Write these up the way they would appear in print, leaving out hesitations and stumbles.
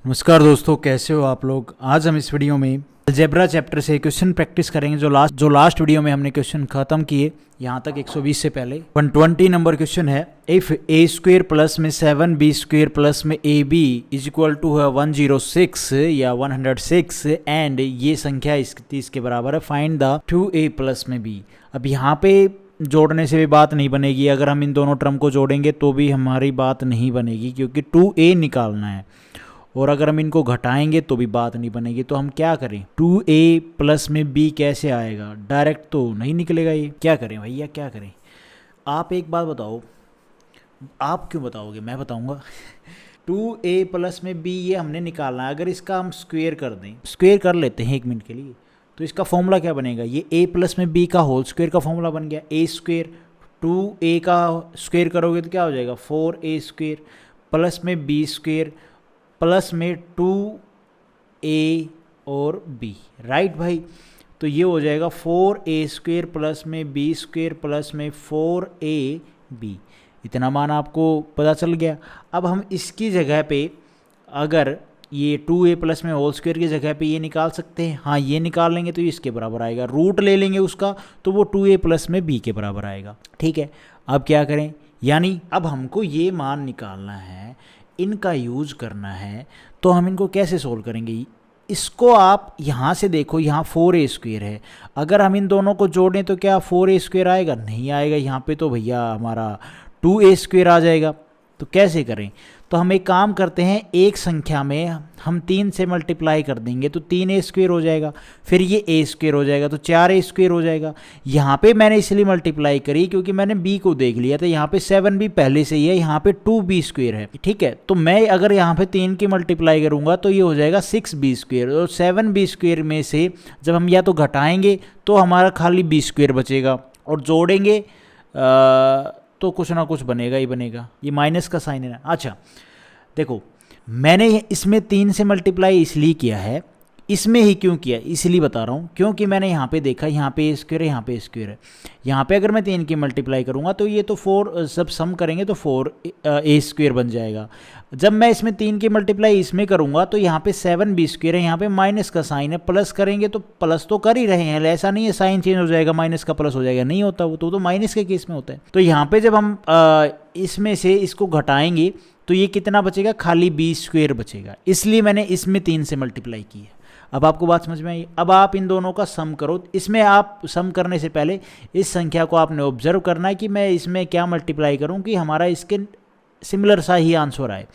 नमस्कार दोस्तों, कैसे हो आप लोग। आज हम इस वीडियो में अलजेब्रा चैप्टर से क्वेश्चन प्रैक्टिस करेंगे। जो लास्ट वीडियो में हमने क्वेश्चन खत्म किए यहाँ तक 120 से पहले 120 नंबर क्वेश्चन है। इफ ए स्क्वेयर प्लस में 7b स्क्वेयर प्लस में A B is equal to 106 या 106 एंड ये संख्या इसके बराबर है, फाइंड द 2a प्लस में b। अब यहाँ पे जोड़ने से भी बात नहीं बनेगी, अगर हम इन दोनों टर्म को जोड़ेंगे तो भी हमारी बात नहीं बनेगी क्योंकि 2a निकालना है, और अगर हम इनको घटाएंगे तो भी बात नहीं बनेगी। तो हम क्या करें, 2a प्लस में b कैसे आएगा, डायरेक्ट तो नहीं निकलेगा ये। क्या करें भैया, क्या करें। आप एक बात बताओ, आप क्यों बताओगे, मैं बताऊंगा। 2a प्लस में b ये हमने निकालना है। अगर इसका हम स्क्वेयर कर दें, स्क्वेयर कर लेते हैं 1 मिनट के लिए, तो इसका फॉर्मूला क्या बनेगा, ये a प्लस में b का होल स्क्वेयर का फॉर्मूला बन गया। a स्क्वेयर 2a का स्क्वेयर करोगे तो क्या हो जाएगा 4a स्क्वेयर प्लस में b स्क्वेयर प्लस में 2a और b, राइट भाई। तो ये हो जाएगा 4a स्क्वेयर प्लस में b स्क्वेयर प्लस में 4ab। इतना मान आपको पता चल गया। अब हम इसकी जगह पे अगर ये 2a प्लस में होल स्क्वेयर की जगह पे ये निकाल सकते हैं। हाँ, ये निकाल लेंगे तो ये इसके बराबर आएगा, रूट ले लेंगे उसका तो वो 2a प्लस में b के बराबर आएगा। ठीक है, अब क्या करें, यानी अब हमको ये मान निकालना है, इनका यूज करना है। तो हम इनको कैसे सोल्व करेंगे, इसको आप यहाँ से देखो, यहाँ 4a स्क्वेयर है, अगर हम इन दोनों को जोड़ें तो क्या 4a स्क्वेयर आएगा, नहीं आएगा। यहाँ पे तो भैया हमारा 2a स्क्वेयर आ जाएगा। तो कैसे करें, तो हम एक काम करते हैं, एक संख्या में हम 3 से मल्टीप्लाई कर देंगे तो 3a स्क्वेयर हो जाएगा, फिर ये a स्क्वेयर हो जाएगा तो 4a स्क्वेयर हो जाएगा। यहाँ पे मैंने इसलिए मल्टीप्लाई करी क्योंकि मैंने b को देख लिया था, यहाँ पे 7b पहले से ही है, यहाँ पे 2b स्क्वेयर है। ठीक है, तो मैं अगर यहाँ पे 3 की मल्टीप्लाई करूँगा तो ये हो जाएगा 6b स्क्वेयर, और 7b स्क्वेयर में से जब हम या तो घटाएंगे तो हमारा खाली b स्क्वेयर बचेगा, और जोड़ेंगे तो कुछ ना कुछ बनेगा ही बनेगा। ये माइनस का साइन है ना। अच्छा देखो, मैंने इसमें 3 से मल्टीप्लाई इसलिए किया है, इसमें ही क्यों किया इसलिए बता रहा हूँ, क्योंकि मैंने यहाँ पे देखा, यहाँ पे ए स्क्वेयर है, यहाँ पे ए स्क्वेयर है। यहाँ पे अगर मैं 3 की मल्टीप्लाई करूँगा तो ये तो 4 सब सम करेंगे तो 4a स्क्वेयर बन जाएगा। जब मैं इसमें 3 की मल्टीप्लाई इसमें करूँगा तो यहाँ पे 7b स्क्वेयर है, यहाँ पे माइनस का साइन है, प्लस करेंगे तो प्लस तो कर ही रहे हैं, ऐसा नहीं है साइन चेंज हो जाएगा माइनस का प्लस हो जाएगा, नहीं होता वो तो माइनस के केस में होता है। तो यहाँ पे जब हम इसमें से इसको घटाएंगे तो ये कितना बचेगा, खाली b स्क्वेयर बचेगा, इसलिए मैंने इसमें 3 से मल्टीप्लाई की है। अब आपको बात समझ में आई। अब आप इन दोनों का सम करो। इसमें आप सम करने से पहले इस संख्या को आपने ऑब्जर्व करना है कि मैं इसमें क्या मल्टीप्लाई करूं कि हमारा इसके सिमिलर सा ही आंसर आए।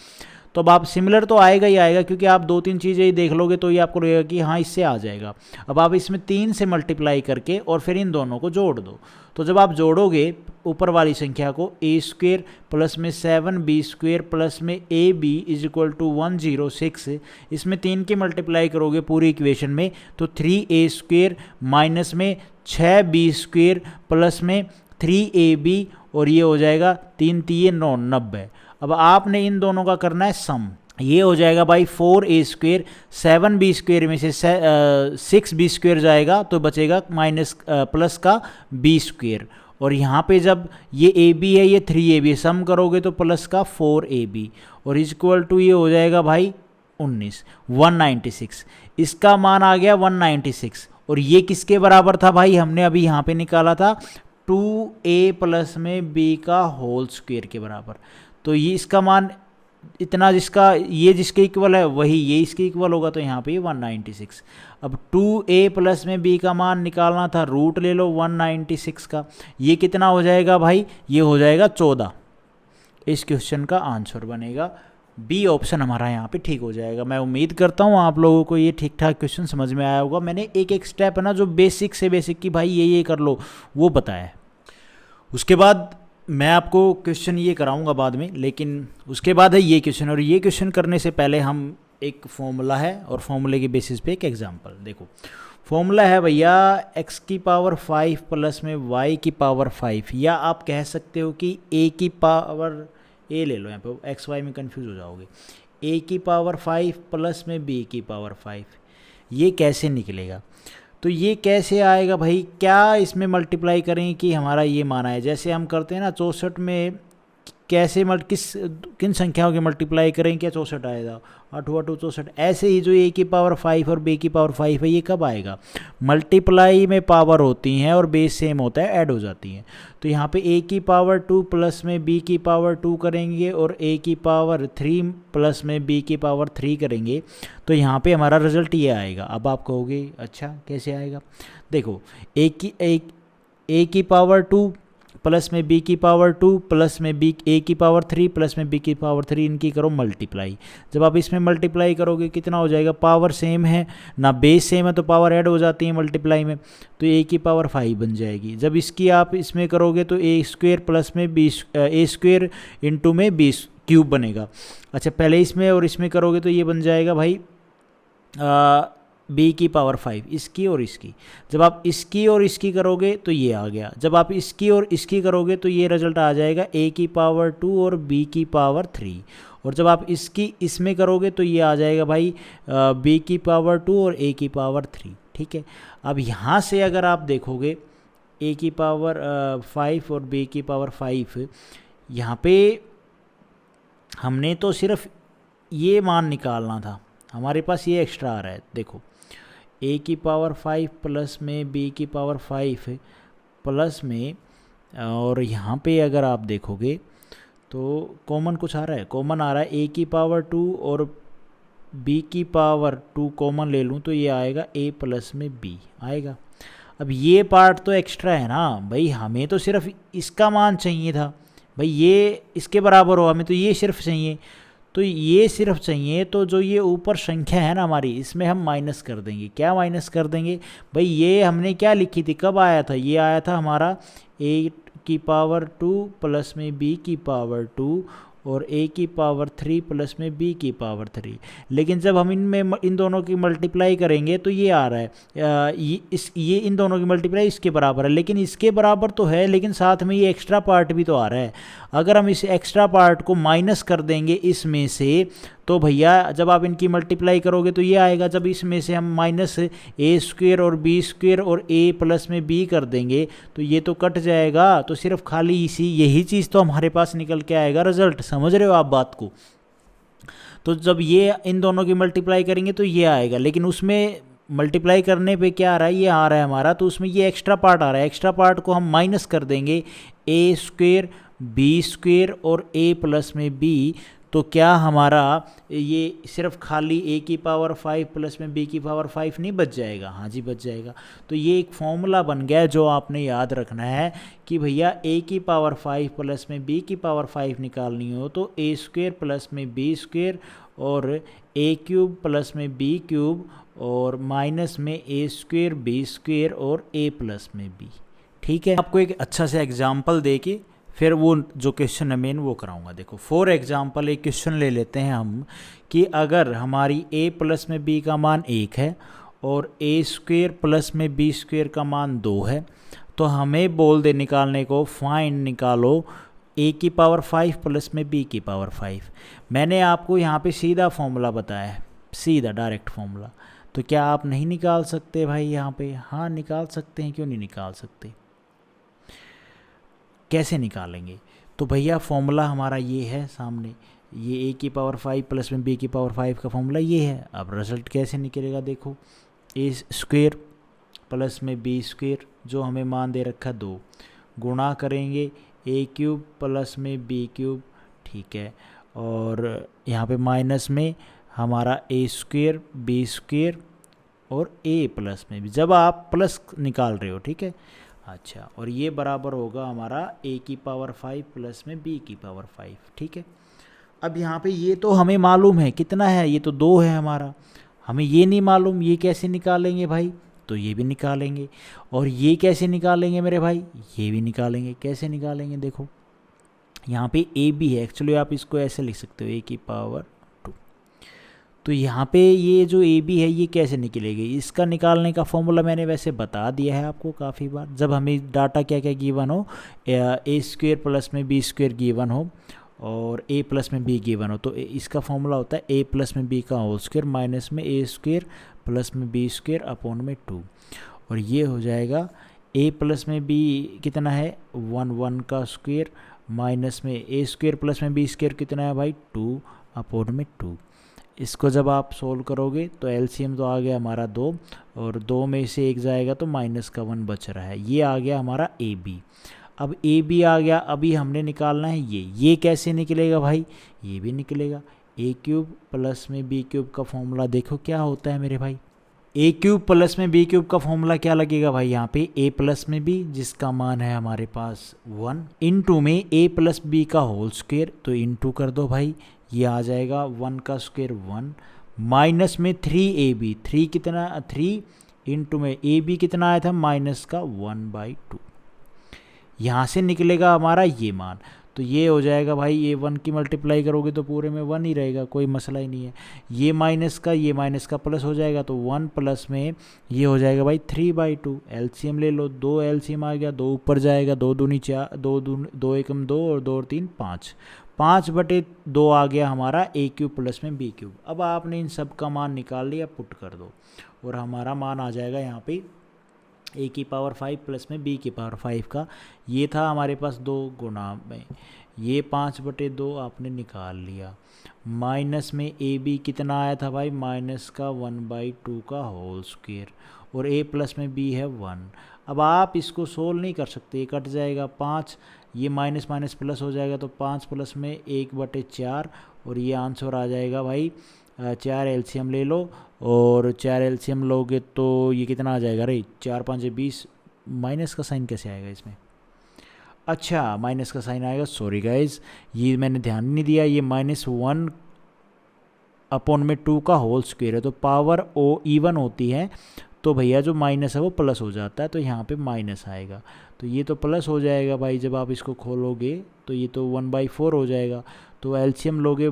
तो अब आप सिमिलर तो आएगा ही आएगा, क्योंकि आप 2-3 चीज़ें ही देख लोगे तो ये आपको लगेगा कि हाँ इससे आ जाएगा। अब आप इसमें 3 से मल्टीप्लाई करके और फिर इन दोनों को जोड़ दो। तो जब आप जोड़ोगे ऊपर वाली संख्या को, a स्क्वेयर प्लस में 7b स्क्वेयर प्लस में ab इज इक्वल टू 106, इसमें 3 की मल्टीप्लाई करोगे पूरी इक्वेशन में तो 3a स्क्वेयर माइनस में 6b स्क्वेयर प्लस में 3ab, और ये हो जाएगा 3 3 9 90। अब आपने इन दोनों का करना है सम, ये हो जाएगा भाई 4a स्क्वेयर, 7b स्क्वेयर में से 6b स्क्वेयर जाएगा तो बचेगा माइनस प्लस का b स्क्वेयर, और यहाँ पे जब ये ab है ये 3ab, सम करोगे तो प्लस का 4ab, और इक्वल टू ये हो जाएगा भाई 196। इसका मान आ गया 196, और ये किसके बराबर था भाई, हमने अभी यहाँ पे निकाला था 2a प्लस में b का होल स्क्वेयर के बराबर। तो ये इसका मान इतना, जिसका ये जिसके इक्वल है वही ये इसके इक्वल होगा, तो यहाँ पे 196। अब 2a प्लस में b का मान निकालना था, रूट ले लो 196 का, ये कितना हो जाएगा भाई, ये हो जाएगा 14। इस क्वेश्चन का आंसर बनेगा बी ऑप्शन हमारा यहाँ पे ठीक हो जाएगा। मैं उम्मीद करता हूँ आप लोगों को ये ठीक ठाक क्वेश्चन समझ में आया होगा। मैंने एक एक स्टेप है ना जो बेसिक से बेसिक की भाई ये कर लो वो बताया है। उसके बाद मैं आपको क्वेश्चन ये कराऊंगा बाद में, लेकिन उसके बाद है ये क्वेश्चन, और ये क्वेश्चन करने से पहले हम एक फॉर्मूला है और फॉर्मूले के बेसिस पे एक एग्जांपल देखो। फॉर्मूला है भैया x की पावर 5 प्लस में y की पावर 5, या आप कह सकते हो कि a की पावर a ले लो, यहाँ पे x y में कंफ्यूज हो जाओगे, a की पावर 5 प्लस में b की पावर 5, ये कैसे निकलेगा। तो ये कैसे आएगा भाई, क्या इसमें मल्टीप्लाई करें कि हमारा ये माना है, जैसे हम करते हैं ना 64 में कैसे किन संख्याओं के मल्टीप्लाई करें क्या 64 आएगा, 8 हुआ 2 64। ऐसे ही जो a की पावर 5 और b की पावर 5 है ये कब आएगा, मल्टीप्लाई में पावर होती हैं और बेस सेम होता है, ऐड हो जाती हैं। तो यहाँ पे a की पावर 2 प्लस में b की पावर 2 करेंगे और a की पावर 3 प्लस में b की पावर 3 करेंगे, तो यहाँ पे हमारा रिजल्ट ये आएगा। अब आप कहोगे अच्छा कैसे आएगा, देखो a की पावर 2 प्लस में b की पावर 2 प्लस में a की पावर 3 प्लस में b की पावर 3, इनकी करो मल्टीप्लाई। जब आप इसमें मल्टीप्लाई करोगे कितना हो जाएगा, पावर सेम है ना, बेस सेम है तो पावर ऐड हो जाती है मल्टीप्लाई में, तो a की पावर 5 बन जाएगी। जब इसकी आप इसमें करोगे तो a स्क्वेयर प्लस में a स्क्वेयर इंटू में b क्यूब बनेगा। अच्छा पहले इसमें और इसमें करोगे तो ये बन जाएगा भाई b की पावर 5, इसकी और इसकी। जब आप इसकी और इसकी करोगे तो ये आ गया, जब आप इसकी और इसकी करोगे तो ये रिजल्ट आ जाएगा a की पावर 2 और b की पावर 3। और जब आप इसकी इसमें करोगे तो ये आ जाएगा भाई b की पावर 2 और a की पावर 3, ठीक है। अब यहाँ से अगर आप देखोगे a की पावर 5 और b की पावर 5, यहाँ पे हमने तो सिर्फ ये मान निकालना था, हमारे पास ये एक्स्ट्रा आ रहा है। देखो a की पावर 5 प्लस में b की पावर 5 प्लस में, और यहाँ पे अगर आप देखोगे तो कॉमन कुछ आ रहा है, कॉमन आ रहा है a की पावर 2 और b की पावर 2 कॉमन ले लूँ तो ये आएगा a प्लस में b आएगा। अब ये पार्ट तो एक्स्ट्रा है ना भाई, हमें तो सिर्फ इसका मान चाहिए था भाई, ये इसके बराबर हो, हमें तो ये सिर्फ चाहिए, तो ये सिर्फ चाहिए। तो जो ये ऊपर संख्या है ना हमारी, इसमें हम माइनस कर देंगे। क्या माइनस कर देंगे भाई, ये हमने क्या लिखी थी, कब आया था, ये आया था हमारा a की पावर 2 प्लस में b की पावर 2 और a की पावर 3 प्लस में b की पावर 3। लेकिन जब हम इन दोनों की मल्टीप्लाई करेंगे तो ये आ रहा है ये इन दोनों की मल्टीप्लाई इसके बराबर है, लेकिन इसके बराबर तो है, लेकिन साथ में ये एक्स्ट्रा पार्ट भी तो आ रहा है। अगर हम इस एक्स्ट्रा पार्ट को माइनस कर देंगे इसमें से, तो भैया जब आप इनकी मल्टीप्लाई करोगे तो ये आएगा। जब इसमें से हम माइनस a स्क्वेयर और b स्क्वेयर और a प्लस में b कर देंगे तो ये तो कट जाएगा, तो सिर्फ खाली यही चीज़ तो हमारे पास निकल के आएगा रिजल्ट। समझ रहे हो आप बात को। तो जब ये इन दोनों की मल्टीप्लाई करेंगे तो ये आएगा, लेकिन उसमें मल्टीप्लाई करने पे क्या आ रहा है, ये आ रहा है हमारा, तो उसमें ये एक्स्ट्रा पार्ट आ रहा है। एक्स्ट्रा पार्ट को हम माइनस कर देंगे, a स्क्वेयर b स्क्वेयर और a प्लस में b, तो क्या हमारा ये सिर्फ खाली a की पावर 5 प्लस में b की पावर 5 नहीं बच जाएगा, हाँ जी बच जाएगा। तो ये एक फॉर्मूला बन गया जो आपने याद रखना है कि भैया a की पावर 5 प्लस में b की पावर 5 निकालनी हो तो a स्क्वेयर प्लस में b स्क्वेयर और a क्यूब प्लस में b क्यूब और माइनस में a स्क्वेयर b स्क्वेयर और a प्लस में b, ठीक है। आपको एक अच्छा सा एग्जाम्पल दे के फिर वो जो क्वेश्चन है मेन वो कराऊंगा। देखो फॉर एग्जांपल एक क्वेश्चन ले लेते हैं हम कि अगर हमारी a प्लस में b का मान 1 है और a स्क्वेयर प्लस में b स्क्वेयर का मान 2 है, तो हमें बोल दे निकालने को फाइंड निकालो a की पावर 5 प्लस में b की पावर 5। मैंने आपको यहाँ पे सीधा फॉर्मूला बताया है, सीधा डायरेक्ट फॉर्मूला। तो क्या आप नहीं निकाल सकते भाई यहाँ पे? हाँ निकाल सकते हैं, क्यों नहीं निकाल सकते। कैसे निकालेंगे? तो भैया फॉर्मूला हमारा ये है सामने, ये a की पावर 5 प्लस में b की पावर 5 का फॉर्मूला ये है। अब रिजल्ट कैसे निकलेगा देखो, a स्क्वेयर प्लस में b स्क्वेयर जो हमें मान दे रखा 2 गुणा करेंगे a क्यूब प्लस में b क्यूब, ठीक है, और यहाँ पे माइनस में हमारा a स्क्वेयर b स्क्वेयर और a प्लस में भी, जब आप प्लस निकाल रहे हो, ठीक है। अच्छा, और ये बराबर होगा हमारा a की पावर 5 प्लस में b की पावर 5, ठीक है। अब यहाँ पे ये तो हमें मालूम है कितना है, ये तो 2 है हमारा, हमें ये नहीं मालूम, ये कैसे निकालेंगे भाई? तो ये भी निकालेंगे। और ये कैसे निकालेंगे मेरे भाई? ये भी निकालेंगे। कैसे निकालेंगे देखो, यहाँ पे a भी है, एक्चुअली आप इसको ऐसे लिख सकते हो a की पावर 2। तो यहाँ पे ये जो ए बी है ये कैसे निकलेगी, इसका निकालने का फॉर्मूला मैंने वैसे बता दिया है आपको काफ़ी बार। जब हमें डाटा क्या क्या गिवन हो, ए स्क्वेयर प्लस में बी स्क्वेयर गिवन हो और ए प्लस में बी गिवन हो, तो इसका फॉर्मूला होता है ए प्लस में बी का होल स्क्वेयर माइनस में ए स्क्वेयर प्लस में बी स्क्वेयर अपॉन में 2। और ये हो जाएगा ए प्लस में बी कितना है 1 1 का स्क्वेयर माइनस में ए स्क्वेयर प्लस में बी स्क्वेयर कितना है भाई 2 अपॉन में 2। इसको जब आप सोल्व करोगे तो एलसीएम तो आ गया हमारा 2 और 2 में से एक जाएगा तो माइनस का 1 बच रहा है। ये आ गया हमारा ए बी। अब ए बी आ गया, अभी हमने निकालना है ये कैसे निकलेगा भाई, ये भी निकलेगा। ए क्यूब प्लस में बी क्यूब का फॉर्मूला देखो क्या होता है मेरे भाई, ए क्यूब प्लस में बी क्यूब का फॉर्मूला क्या लगेगा भाई, यहाँ पे ए प्लस में बी जिसका मान है हमारे पास 1 इंटू में ए प्लस बी का होल स्क्वेयर, तो इंटू कर दो भाई, ये आ जाएगा 1 का स्क्वेयर 1 माइनस में 3ab, 3 कितना 3 इंटू में ए बी कितना आया था माइनस का 1/2। यहाँ से निकलेगा हमारा ये मान, तो ये हो जाएगा भाई, ये 1 की मल्टीप्लाई करोगे तो पूरे में 1 ही रहेगा, कोई मसला ही नहीं है। ये माइनस का प्लस हो जाएगा तो 1 प्लस में ये हो जाएगा भाई 3/2। एलसीएम ले लो, 2 एलसीएम आ गया, 2 ऊपर जाएगा, 2 दूनी 4, 2 एकम 2 और 2 और 3 5, 5/2 आ गया हमारा ए क्यूब प्लस में बी क्यूब। अब आपने इन सब का मान निकाल लिया, पुट कर दो और हमारा मान आ जाएगा यहाँ पे ए की पावर 5 प्लस में बी की पावर 5 का, ये था हमारे पास 2 गुना में ये 5/2 आपने निकाल लिया, माइनस में ए बी कितना आया था भाई माइनस का 1/2 का होल स्क्वेयर और ए प्लस में बी है 1। अब आप इसको सोल्व नहीं कर सकते, ये कट जाएगा 5, ये माइनस माइनस प्लस हो जाएगा तो 5 प्लस में 1/4 और ये आंसर आ जाएगा भाई 4 एलसीएम ले लो और 4 एलसीएम लोगे तो ये कितना आ जाएगा रे 4 5 20, माइनस का साइन कैसे आएगा इसमें, अच्छा माइनस का साइन आएगा, सॉरी गाइज ये मैंने ध्यान नहीं दिया, ये -1 अपॉन में 2 का होल स्क्वायर है, तो पावर इवन होती है तो भैया जो माइनस है वो प्लस हो जाता है, तो यहाँ पे माइनस आएगा, तो ये तो प्लस हो जाएगा भाई, जब आप इसको खोलोगे तो ये तो 1/4 हो जाएगा, तो एलसीएम लोगे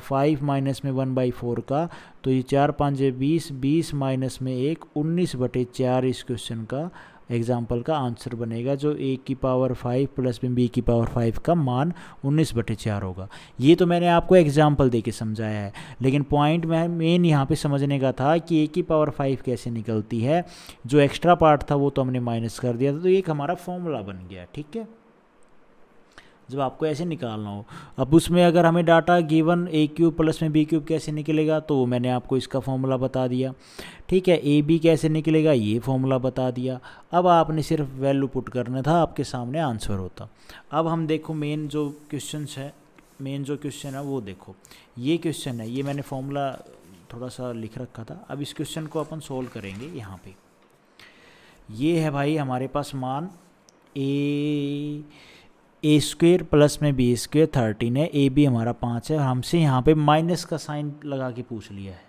5 माइनस में 1/4 का, तो ये 4 5 20, 20 माइनस में 1 19/4 इस क्वेश्चन का एग्जाम्पल का आंसर बनेगा, जो ए की पावर 5 प्लस में बी की पावर 5 का मान 19/4 होगा। ये तो मैंने आपको एग्जाम्पल दे के समझाया है, लेकिन पॉइंट मेन यहाँ पे समझने का था कि ए की पावर 5 कैसे निकलती है, जो एक्स्ट्रा पार्ट था वो तो हमने माइनस कर दिया था, तो एक हमारा फॉर्मूला बन गया, ठीक है, जब आपको ऐसे निकालना हो। अब उसमें अगर हमें डाटा गिवन ए क्यूब प्लस में बी क्यूब कैसे निकलेगा, तो मैंने आपको इसका फॉर्मूला बता दिया, ठीक है, ए बी कैसे निकलेगा ये फॉर्मूला बता दिया। अब आपने सिर्फ वैल्यू पुट करना था, आपके सामने आंसर होता। अब हम देखो मेन जो क्वेश्चन है वो देखो, ये क्वेश्चन है, ये मैंने फॉर्मूला थोड़ा सा लिख रखा था। अब इस क्वेश्चन को अपन सोल्व करेंगे। यहाँ पे ये है भाई हमारे पास मान ए स्क्वेयर प्लस में बी स्क्वेयर 13 है, ए बी हमारा 5 है, और हमसे यहाँ पे माइनस का साइन लगा के पूछ लिया है,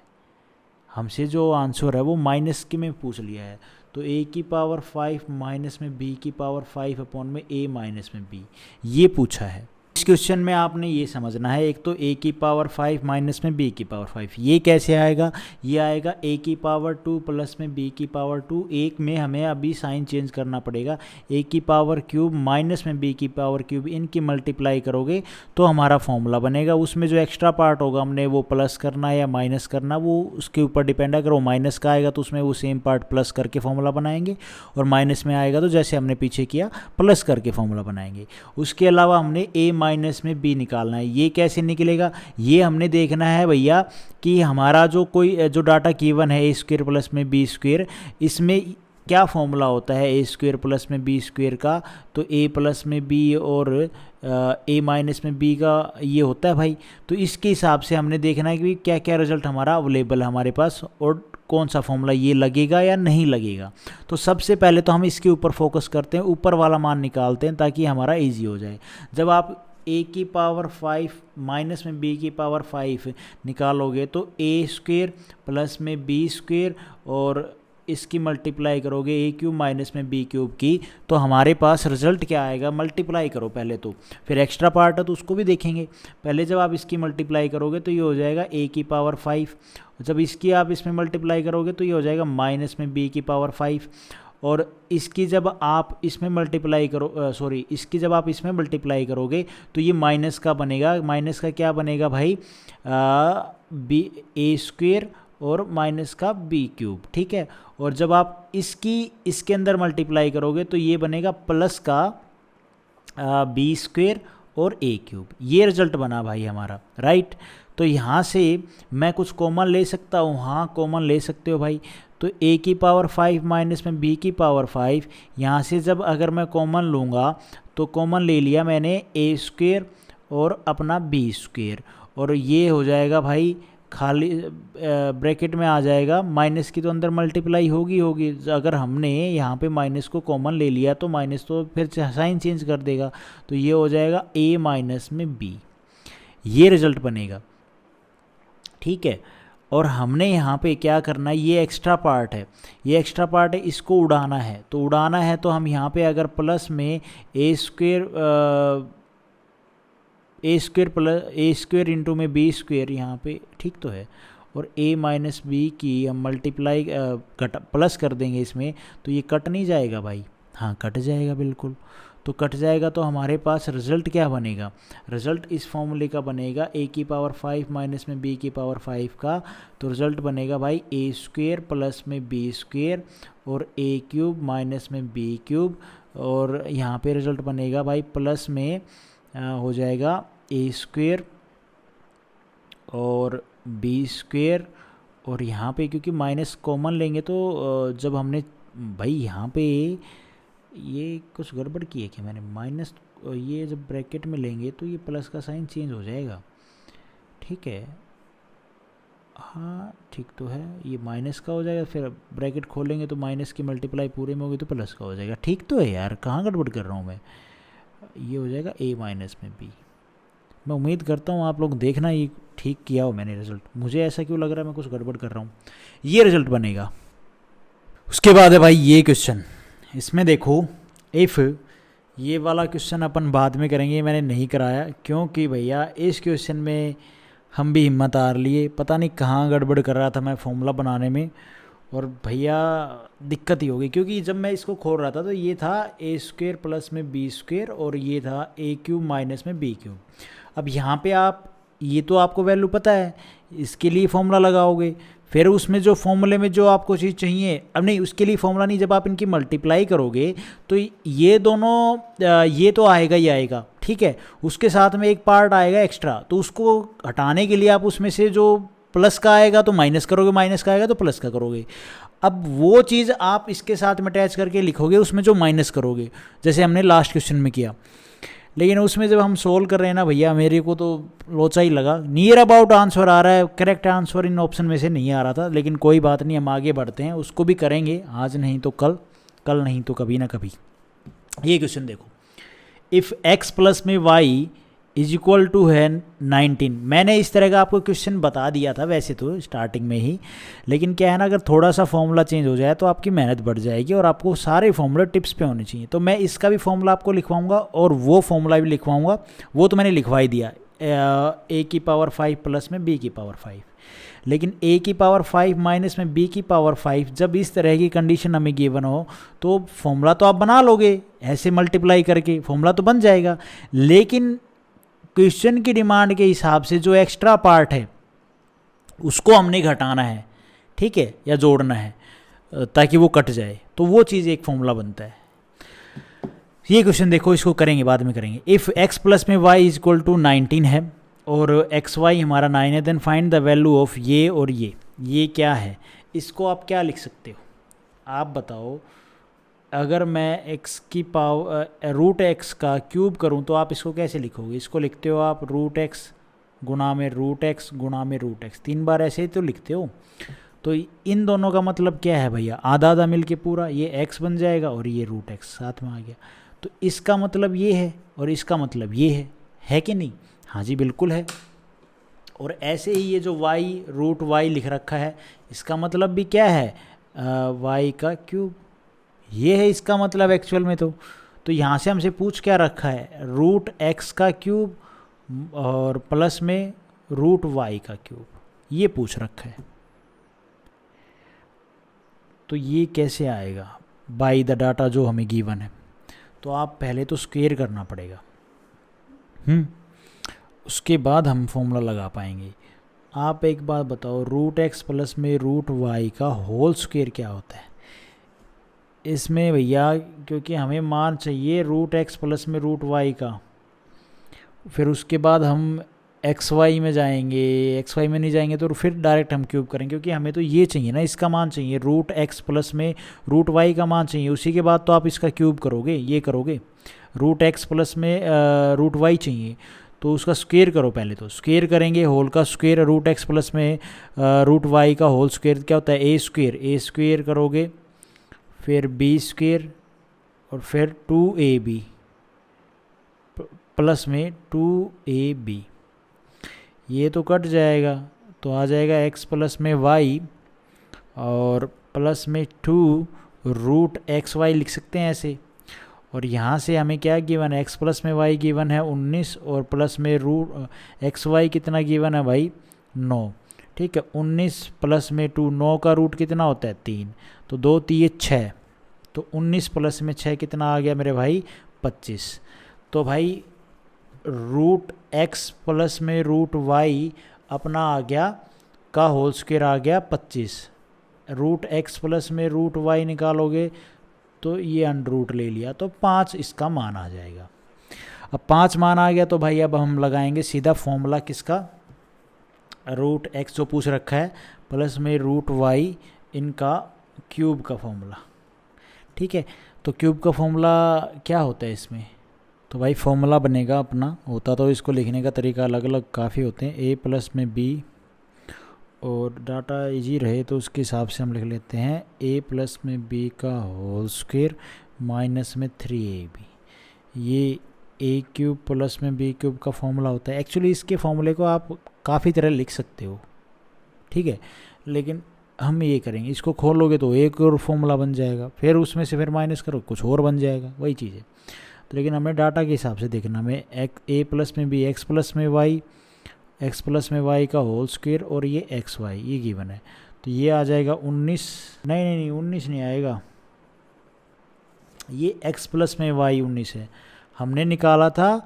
हमसे जो आंसर है वो माइनस के में पूछ लिया है, तो ए की पावर 5 माइनस में बी की पावर 5 अपॉन में ए माइनस में बी, ये पूछा है। इस क्वेश्चन में आपने ये समझना है, एक तो ए की पावर 5 माइनस में बी की पावर 5, ये कैसे आएगा, ये आएगा ए की पावर 2 प्लस में बी की पावर 2, एक में हमें अभी साइन चेंज करना पड़ेगा, ए की पावर क्यूब माइनस में बी की पावर क्यूब, इनकी मल्टीप्लाई करोगे तो हमारा फॉर्मूला बनेगा। उसमें जो एक्स्ट्रा पार्ट होगा हमने वो प्लस करना या माइनस करना, वो उसके ऊपर डिपेंड है। अगर वो माइनस का आएगा तो उसमें वो सेम पार्ट प्लस करके फॉर्मूला बनाएंगे, और माइनस में आएगा तो जैसे हमने पीछे किया प्लस करके फॉर्मूला बनाएंगे। उसके अलावा हमने ए माइनस में बी निकालना है, ये कैसे निकलेगा, ये हमने देखना है भैया कि हमारा जो डाटा गिवन है ए स्क्वेयर प्लस में बी स्क्वेयर, इसमें क्या फॉर्मूला होता है ए स्क्वेयर प्लस में बी स्क्वेयर का, तो ए प्लस में बी और ए माइनस में बी का ये होता है भाई। तो इसके हिसाब से हमने देखना है कि क्या क्या रिजल्ट हमारा अवेलेबल है हमारे पास और कौन सा फॉर्मूला ये लगेगा या नहीं लगेगा। तो सबसे पहले तो हम इसके ऊपर फोकस करते हैं, ऊपर वाला मान निकालते हैं ताकि हमारा ईजी हो जाए। जब आप ए की पावर 5 माइनस में बी की पावर 5 निकालोगे तो ए स्क्वेयर प्लस में बी स्क्वेयर और इसकी मल्टीप्लाई करोगे ए क्यूब माइनस में बी क्यूब की, तो हमारे पास रिजल्ट क्या आएगा, मल्टीप्लाई करो पहले तो, फिर एक्स्ट्रा पार्ट है तो उसको भी देखेंगे। पहले जब आप इसकी मल्टीप्लाई करोगे तो ये हो जाएगा ए की पावर 5, जब इसकी आप इसमें मल्टीप्लाई करोगे तो ये हो जाएगा माइनस में बी की पावर 5, और इसकी जब आप इसमें मल्टीप्लाई इसकी जब आप इसमें मल्टीप्लाई करोगे तो ये माइनस का बनेगा। माइनस का क्या बनेगा भाई, बी ए स्क्वेयर और माइनस का बी क्यूब, ठीक है। और जब आप इसके अंदर मल्टीप्लाई करोगे तो ये बनेगा प्लस का बी स्क्वेयर और ए क्यूब, ये रिजल्ट बना भाई हमारा, राइट। तो यहाँ से मैं कुछ कॉमन ले सकता हूँ, हाँ कॉमन ले सकते हो भाई। तो a की पावर 5 माइनस में b की पावर 5, यहाँ से जब अगर मैं कॉमन लूँगा तो कॉमन ले लिया मैंने a स्क्वेयर और अपना b स्क्वेयर, और ये हो जाएगा भाई खाली ब्रैकेट में आ जाएगा, माइनस की तो अंदर मल्टीप्लाई होगी। अगर हमने यहाँ पे माइनस को कॉमन ले लिया तो माइनस तो फिर साइन चेंज कर देगा, तो ये हो जाएगा a माइनस में b, ये रिजल्ट बनेगा, ठीक है। और हमने यहाँ पे क्या करना है, ये एक्स्ट्रा पार्ट है, ये एक्स्ट्रा पार्ट है, इसको उड़ाना है। तो उड़ाना है तो हम यहाँ पे अगर प्लस में ए स्क्वेयर इंटू में बी स्क्वेयर यहाँ पे, ठीक तो है, और a माइनस बी की हम मल्टीप्लाई प्लस कर देंगे इसमें, तो ये कट नहीं जाएगा भाई, हाँ कट जाएगा बिल्कुल। तो कट जाएगा तो हमारे पास रिजल्ट क्या बनेगा, रिजल्ट इस फॉर्मूले का बनेगा a की पावर 5 माइनस में b की पावर 5 का, तो रिजल्ट बनेगा भाई a स्क्वेयर प्लस में b स्क्वेयर और a क्यूब माइनस में b क्यूब, और यहाँ पे रिजल्ट बनेगा भाई प्लस में हो जाएगा a स्क्वेयर और b स्क्वेयर, और यहाँ पे क्योंकि माइनस कॉमन लेंगे तो जब हमने भाई यहाँ पे ये कुछ गड़बड़ की है कि मैंने माइनस, ये जब ब्रैकेट में लेंगे तो ये प्लस का साइन चेंज हो जाएगा, ठीक है, हाँ ठीक तो है, ये माइनस का हो जाएगा, फिर ब्रैकेट खोलेंगे तो माइनस की मल्टीप्लाई पूरे में होगी तो प्लस का हो जाएगा, ठीक तो है यार, कहाँ गड़बड़ कर रहा हूँ मैं। ये हो जाएगा a माइनस में b। मैं उम्मीद करता हूँ आप लोग देखना ये ठीक किया हो मैंने रिजल्ट, मुझे ऐसा क्यों लग रहा है मैं कुछ गड़बड़ कर रहा हूँ, ये रिजल्ट बनेगा। उसके बाद है भाई ये क्वेश्चन, इसमें देखो इफ़, ये वाला क्वेश्चन अपन बाद में करेंगे, मैंने नहीं कराया क्योंकि भैया इस क्वेश्चन में हम भी हिम्मत हार लिए, पता नहीं कहाँ गड़बड़ कर रहा था मैं फॉर्मूला बनाने में, और भैया दिक्कत ही होगी क्योंकि जब मैं इसको खोल रहा था तो ये था a स्क्वेयर प्लस में b स्क्वेयर और ये था a क्यूब माइनस में b क्यूब। अब यहाँ पे आप, ये तो आपको वैल्यू पता है, इसके लिए फॉर्मूला लगाओगे, फिर उसमें जो फॉर्मूले में जो आपको चीज़ चाहिए, अब नहीं उसके लिए फॉर्मूला नहीं, जब आप इनकी मल्टीप्लाई करोगे तो ये दोनों ये तो आएगा ही आएगा, ठीक है, उसके साथ में एक पार्ट आएगा एक्स्ट्रा, तो उसको हटाने के लिए आप उसमें से जो प्लस का आएगा तो माइनस करोगे, माइनस का आएगा तो प्लस का करोगे। अब वो चीज़ आप इसके साथ में अटैच करके लिखोगे उसमें जो माइनस करोगे, जैसे हमने लास्ट क्वेश्चन में किया। लेकिन उसमें जब हम सोल्व कर रहे हैं ना भैया, मेरे को तो लोचा ही लगा, नियर अबाउट आंसर आ रहा है, करेक्ट आंसर इन ऑप्शन में से नहीं आ रहा था, लेकिन कोई बात नहीं, हम आगे बढ़ते हैं, उसको भी करेंगे, आज नहीं तो कल, कल नहीं तो कभी ना कभी। ये क्वेश्चन देखो, इफ़ x प्लस में y इज इक्वल टू है 19, मैंने इस तरह का आपको क्वेश्चन बता दिया था वैसे तो स्टार्टिंग में ही, लेकिन क्या है ना, अगर थोड़ा सा फॉर्मूला चेंज हो जाए तो आपकी मेहनत बढ़ जाएगी और आपको सारे फॉर्मूले टिप्स पे होने चाहिए। तो मैं इसका भी फॉर्मूला आपको लिखवाऊंगा और वो फॉर्मूला भी लिखवाऊंगा, वो तो मैंने लिखवा ही दिया, a की पावर 5 प्लस में b की पावर 5, लेकिन a की पावर 5 माइनस में b की पावर 5, जब इस तरह की कंडीशन हमें गिवन हो तो फॉर्मूला तो आप बना लोगे, ऐसे मल्टीप्लाई करके फॉर्मूला तो बन जाएगा, लेकिन क्वेश्चन की डिमांड के हिसाब से जो एक्स्ट्रा पार्ट है उसको हमने घटाना है, ठीक है, या जोड़ना है ताकि वो कट जाए, तो वो चीज़ एक फॉर्मूला बनता है। ये क्वेश्चन देखो, इसको करेंगे बाद में करेंगे। इफ़ x प्लस में y इज इक्वल टू 19 है और एक्स वाई हमारा 9 है, then find the value of ये और ये क्या है, इसको आप क्या लिख सकते हो, आप बताओ। अगर मैं x की पावर रूट एक्स का क्यूब करूं तो आप इसको कैसे लिखोगे, इसको लिखते हो आप रूट एक्स गुना में रूट एक्स गुना में रूट एक्स, 3 बार ऐसे ही तो लिखते हो। तो इन दोनों का मतलब क्या है भैया, आधा आधा मिल के पूरा, ये x बन जाएगा और ये रूट एक्स साथ में आ गया, तो इसका मतलब ये है और इसका मतलब ये है कि नहीं, हाँ जी बिल्कुल है। और ऐसे ही ये जो y रूट y लिख रखा है, इसका मतलब भी क्या है, y का क्यूब, ये है इसका मतलब एक्चुअल में। तो यहाँ से हमसे पूछ क्या रखा है, रूट x का क्यूब और प्लस में रूट y का क्यूब, ये पूछ रखा है। तो ये कैसे आएगा बाय द डाटा जो हमें गिवन है, तो आप पहले तो स्क्वेयर करना पड़ेगा, उसके बाद हम फॉर्मूला लगा पाएंगे। आप एक बात बताओ, रूट एक्स प्लस में रूट वाई का होल स्क्वेयर क्या होता है इसमें भैया, क्योंकि हमें मान चाहिए रूट एक्स प्लस में रूट वाई का, फिर उसके बाद हम एक्स वाई में जाएंगे, एक्स वाई में नहीं जाएंगे तो फिर डायरेक्ट हम क्यूब करेंगे, क्योंकि हमें तो ये चाहिए ना, इसका मान चाहिए, रूट एक्स प्लस में रूट वाई का मान चाहिए। उसी के बाद तो आप इसका क्यूब करोगे, ये करोगे, रूट एक्स प्लस में रूट वाई चाहिए तो उसका स्क्वेयर करो पहले। तो स्क्वेयर करेंगे, होल का स्क्वेयर रूट एक्स प्लस में रूट वाई का होल स्क्वेयर क्या होता है, ए स्क्वेयर, ए स्क्वेयर करोगे, फिर बी स्क्वेयर और फिर 2ab प्लस में 2ab, ये तो कट जाएगा तो आ जाएगा x प्लस में y और प्लस में 2 रूट एक्स वाई लिख सकते हैं ऐसे। और यहाँ से हमें क्या गिवन है, x प्लस में y गिवन है 19 और प्लस में रूट एक्स वाई कितना गिवन है भाई 9। ठीक है, 19 प्लस में 2, 9 का रूट कितना होता है 3, तो 2 3 6, तो 19 प्लस में 6 कितना आ गया मेरे भाई 25। तो भाई रूट एक्स प्लस में रूट वाई अपना आ गया का होल स्क्वायर आ गया 25। रूट एक्स प्लस में रूट वाई निकालोगे तो ये अंडर रूट ले लिया तो 5 इसका मान आ जाएगा। अब 5 मान आ गया तो भाई अब हम लगाएंगे सीधा फॉर्मूला किसका, रूट एक्स जो पूछ रखा है प्लस में रूट वाई इनका क्यूब का फॉर्मूला। ठीक है, तो क्यूब का फॉर्मूला क्या होता है इसमें, तो भाई फॉर्मूला बनेगा अपना, होता तो इसको लिखने का तरीका अलग अलग काफ़ी होते हैं, ए प्लस में बी, और डाटा इजी रहे तो उसके हिसाब से हम लिख लेते हैं ए प्लस में बी का होल स्क्वायर माइनस में 3ab। ये ए क्यूब प्लस में बी क्यूब का फॉर्मूला होता है। एक्चुअली इसके फॉर्मूले को आप काफ़ी तरह लिख सकते हो, ठीक है, लेकिन हम ये करेंगे, इसको खोलोगे तो एक और फॉर्मूला बन जाएगा, फिर उसमें से फिर माइनस करो कुछ और बन जाएगा, वही चीज़ है। तो लेकिन हमें डाटा के हिसाब से देखना, हमें ए प्लस में बी एक्स प्लस में वाई, एक्स प्लस में वाई का होल स्क्वायर और ये एक्स वाई ये गिवन है, तो ये आ जाएगा 19, नहीं 19 नहीं आएगा, ये एक्स प्लस में वाई 19 है। हमने निकाला था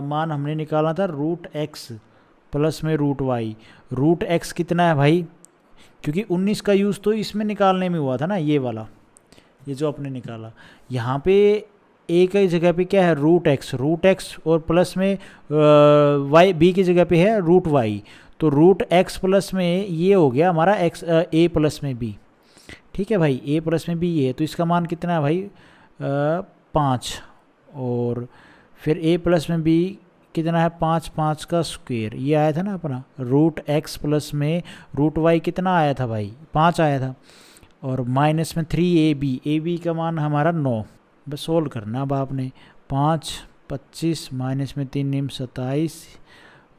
मान हमने निकाला था रूट एक्स प्लस में रूट वाई, रूट एक्स कितना है भाई, क्योंकि 19 का यूज़ तो इसमें निकालने में हुआ था ना, ये वाला, ये जो आपने निकाला, यहाँ पे ए की जगह पे क्या है रूट एक्स और प्लस में वाई, बी की जगह पे है रूट वाई, तो रूट एक्स प्लस में ये हो गया हमारा एक्स ए प्लस में बी। ठीक है भाई, ए प्लस में बी ये है, तो इसका मान कितना है भाई 5, और फिर ए प्लस में बी कितना है 5, 5 का स्क्वायर, ये आया था ना अपना रूट एक्स प्लस में रूट वाई कितना आया था भाई 5 आया था, और माइनस में 3ab, ए बी का मान हमारा 9, बस सोल्व करना अब आपने, 5 25 माइनस में 3 निम 27,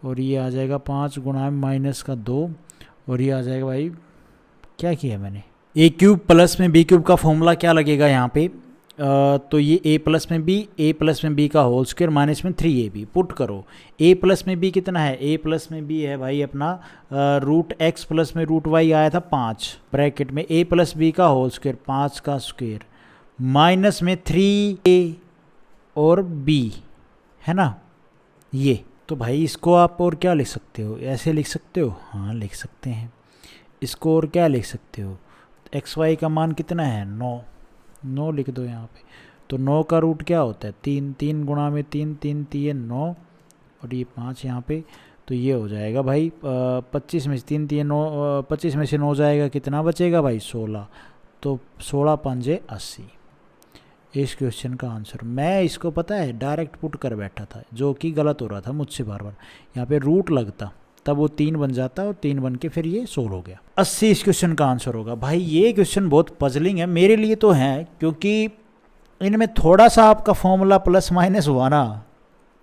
और ये आ जाएगा 5 गुणा माइनस का 2, और ये आ जाएगा भाई क्या किया मैंने, ए क्यूब प्लस में बी क्यूब का फॉर्मूला क्या लगेगा यहाँ पे, तो ये ए प्लस में बी का होल स्क्वायर माइनस में 3ab पुट करो। ए प्लस में बी कितना है, ए प्लस में बी है भाई अपना रूट एक्स प्लस में रूट वाई आया था 5, ब्रैकेट में ए प्लस बी का होल स्क्वायर 5 का स्क्वायर माइनस में 3a और b है ना ये। तो भाई इसको आप और क्या लिख सकते हो, ऐसे लिख सकते हो, हाँ लिख सकते हैं। इसको और क्या लिख सकते हो, एक्स वाई का मान कितना है 9 लिख दो यहाँ पे, तो 9 का रूट क्या होता है 3, 3 गुणा में 3 3 3 9, और ये 5 यहाँ पे, तो ये हो जाएगा भाई 25 में से 3 3 9, 25 में से 9 जाएगा कितना बचेगा भाई 16, तो 16 पंजे 80 इस क्वेश्चन का आंसर। मैं इसको पता है डायरेक्ट पुट कर बैठा था, जो कि गलत हो रहा था मुझसे बार बार, यहाँ पे रूट लगता तब वो 3 बन जाता और 3 बन के फिर ये सोल्व हो गया। 80 इस क्वेश्चन का आंसर होगा। भाई ये क्वेश्चन बहुत पजलिंग है मेरे लिए तो है, क्योंकि इनमें थोड़ा सा आपका फॉर्मूला प्लस माइनस हुआ ना,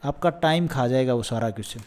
आपका टाइम खा जाएगा वो सारा क्वेश्चन।